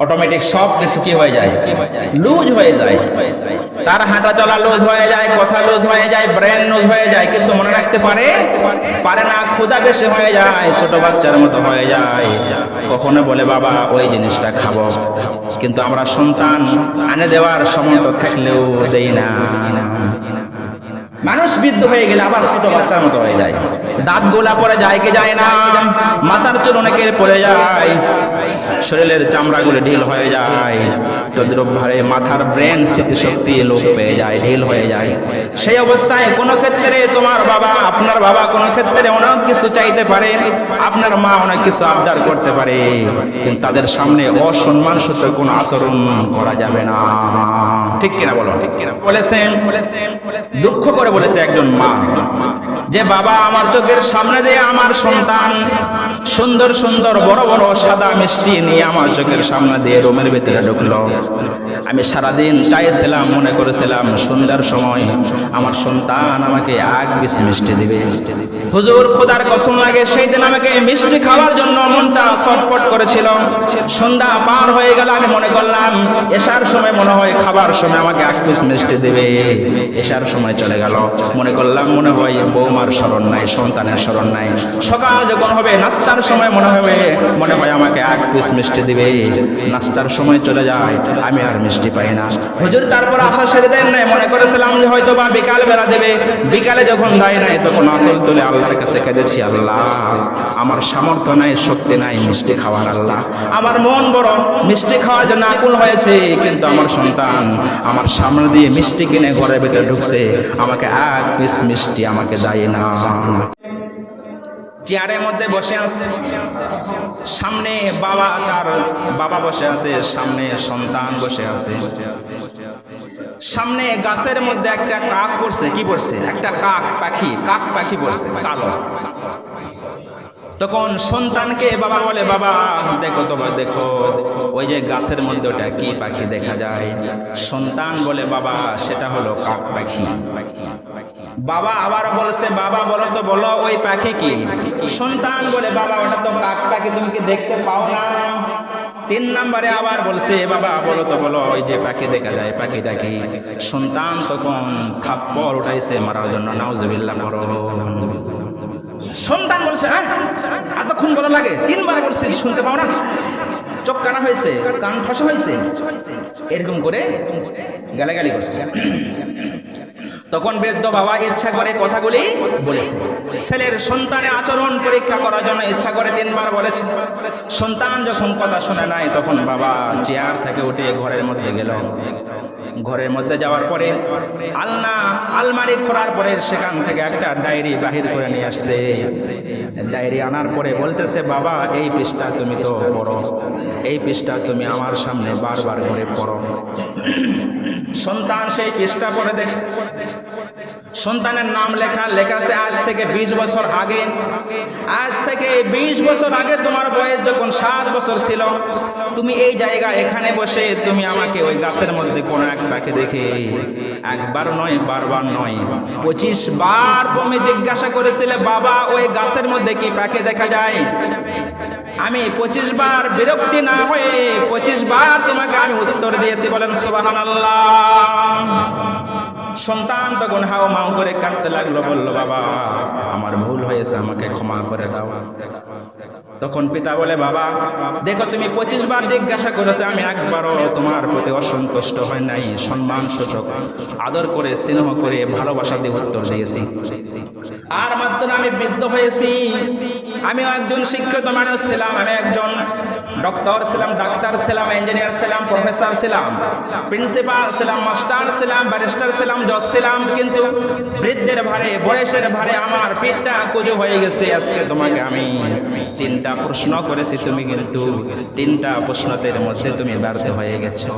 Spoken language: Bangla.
অটোমেটিক সব কিছু কি হয়ে যায়, লুজ হয়ে যায়। তার হাঁটা চলা লুজ হয়ে যায়, কথা লুজ হয়ে যায়, ব্রেন লুজ হয়ে যায়, কিছু মনে রাখতে পারে না, ক্ষুধা বেশি হয়ে যায়, ছোট বাচ্চার মতো হয়ে যায়। কখনো বলে বাবা ওই জিনিসটা খাবো, কিন্তু আমরা সন্তান আনে দেওয়ার সমর্থ থাকলেও দেই না। মানুষ বৃদ্ধ হয়ে গেলে আবার ছোট বাচ্চার মতো হয়ে যায়, দাঁত গোলা পড়ে যায় কি যায় না, মাথার চুল অনেকের পড়ে যায়, শরীরের চামড়াগুলো ঢিল হয়ে যায়, তদ্রুপ ভাবে মাথার ব্রেন স্মৃতিশক্তি লোপ পেয়ে যায়, ঢিল হয়ে যায়। সেই অবস্থায় কোনো ক্ষেত্রে তোমার বাবা, আপনার বাবা কোনো ক্ষেত্রে অনেক কিছু চাইতে পারে, আপনার মা অনেক কিছু আবদার করতে পারে, কিন্তু তাদের সামনে অসম্মান সূত্রে কোনো আচরণ করা যাবে না। ঠিক কিনা বলো? ঠিক কিনা বলেছেন? দুঃখ করে বলেছে একজন মা যে বাবা আমার চোখের সামনে দিয়ে আমার সন্তান সুন্দর সুন্দর বড় বড় সাদা মিষ্টি নিয়ে আমার চোখের সামনে দিয়ে রুমের ভিতরে ঢুকলো। আমি সারাদিন চাইছিলাম, মনে করেছিলাম সন্ধ্যার সময় আমার সন্তান আমাকে এক পিস মিষ্টি দিবে। হুজুর খোদার কসম লাগে সেই দিন আমাকে মিষ্টি খাওয়ার জন্য মনটা ছটফট করেছিল। সন্ধ্যা পার হয়ে গেল, আমি মনে করলাম এশার সময় মনে হয় খাবার সময় আমাকে এক পিস মিষ্টি দেবে। এশার সময় চলে গেল, মনে করলাম মনে হয় বৌমার স্মরণ নাই, সন্তানের স্মরণ নাই। সকাল যখন হবে নাস্তার সময় মনে হয় আমাকে এক পিস মিষ্টি দিবে। নাস্তার সময় চলে যায়, আমি আর মিষ্টি পাই না। হুজুর তারপর আশা ছেড়ে দেন নাই, মনে করেছিলাম যে হয়তো বা বিকাল বেলা দেবে। বিকালে যখন দেয় নাই তখন আসল তুলে আল্লাহর কাছে কেঁদেছি, আল্লাহ আমার সামর্থ্য নাই, শক্তি নাই মিষ্টি খাওয়ার। আল্লাহ আমার মন বড় মিষ্টি খাওয়ার জন্য আকুল হয়েছে, কিন্তু আমার সন্তান আমার সামনে দিয়ে মিষ্টি কিনে ঘরের ভিতরে ঢুকছে, আমাকে এক পিস মিষ্টি আমাকে দেয় না। চেয়ারের মধ্যে বসে আছে, সামনে তার বাবা বসে আছে, সামনে সন্তান বসে আছে, সামনে গাছের মধ্যে একটা কাক পড়ছে। কি পড়ছে? একটা কাক পাখি পড়ছে কালো। তখন সন্তানকে বাবা বলে, বাবা দেখো তো, দেখো ওই যে গাছের মধ্যে ওটা কি পাখি দেখা যায়? সন্তান বলে, বাবা সেটা হলো কাক পাখি। বাবা আবার বলছে, বাবা বলো তো, বলো ওই পাখি কি? সন্তান বলে, বাবা ওটা তো কাক পাখি, তুমি কি দেখতে পাও না? 3 নম্বরে আবার বলছে, বাবা বলো তো, বলো ওই যে পাখি দেখা যায় পাখিটা কি? সন্তান তখন থাপ্পড় উঠাইছে মারার জন্য, নাউজুবিল্লাহ পড়ো। সন্তান বলছে, হ্যাঁ এতক্ষণ বলা লাগে, 3 বার বলছে, শুনতে পাও না? চোখ কানা হয়েছে, কান ফাঁসা হয়েছে, এরকম করে গালাগালি করছে। তখন বৃদ্ধ বাবা ইচ্ছা করে কথাগুলি বলেছে, ছেলের সন্তানের আচরণ পরীক্ষা করার জন্য ইচ্ছা করে 3 বার বলেছে। সন্তান যখন কথা শুনে নাই তখন বাবা চেয়ার থেকে উঠে ঘরের মধ্যে গেল। ঘরের মধ্যে যাওয়ার পরে আলমারি খোলার পরে সেখান থেকে একটা ডায়েরি বাহির করে নিয়ে আসছে। ডায়েরি আনার পরে বলতেছে, বাবা এই পৃষ্ঠা তুমি তো পড়ো, এই পৃষ্ঠা তুমি আমার সামনে বারবার করে পড়ো। সন্তান সেই পৃষ্ঠা পড়ে দেখছে, সন্তানের নাম লেখা আছে আজ থেকে 20 বছর আগে। আজ থেকে 20 বছর আগে তোমার বয়স যখন 7 বছর ছিল, তুমি এই জায়গা এখানে বসে তুমি আমাকে ওই গাছের মধ্যে কোন এক পাখি দেখে একবার নয়, বারবার নয়, 25 বার তুমি জিজ্ঞাসা করেছিলে, বাবা ওই গাছের মধ্যে কি পাখি দেখা যায়? আমি 25 বার বিরক্তি না হয়ে 25 বার তোমাকে আমি উত্তর দিয়েছি। বলেন সুবহানাল্লাহ। সন্তান তখন হাও মাও করে কাঁদতে লাগলো, বলল, বাবা আমার ভুল হয়েছে, আমাকে ক্ষমা করে দাও। তখন পিতা বলে, বাবা দেখো তুমি 25 বার জিজ্ঞাসা করেছো, আমি একবারও তোমার প্রতি অসন্তুষ্ট হয় নাই, সম্মান সূচক আদর করে স্নেহ করে ভালোবাসা দিয়ে উত্তর দিয়েছি। আর মাত্র আমি বৃদ্ধ হয়েছি, আমিও একজন শিক্ষিত মানুষ ছিলাম, আমি একজন ডক্টর ছিলাম, ডাক্তার ছিলাম, ইঞ্জিনিয়ার ছিলাম, প্রফেসর ছিলাম, প্রিন্সিপাল ছিলাম, মাস্টার ছিলাম, ব্যারিস্টার ছিলাম, জজ ছিলাম, কিন্তু বৃদ্ধের ভারে বয়সের ভারে আমার পেটটা কুজো হয়ে গেছে। আজকে তোমাকে আমি 3টা প্রশ্ন করেছি, তুমি কিন্তু 3টা প্রশ্নের মধ্যে তুমি ব্যর্থ হয়ে গেছো।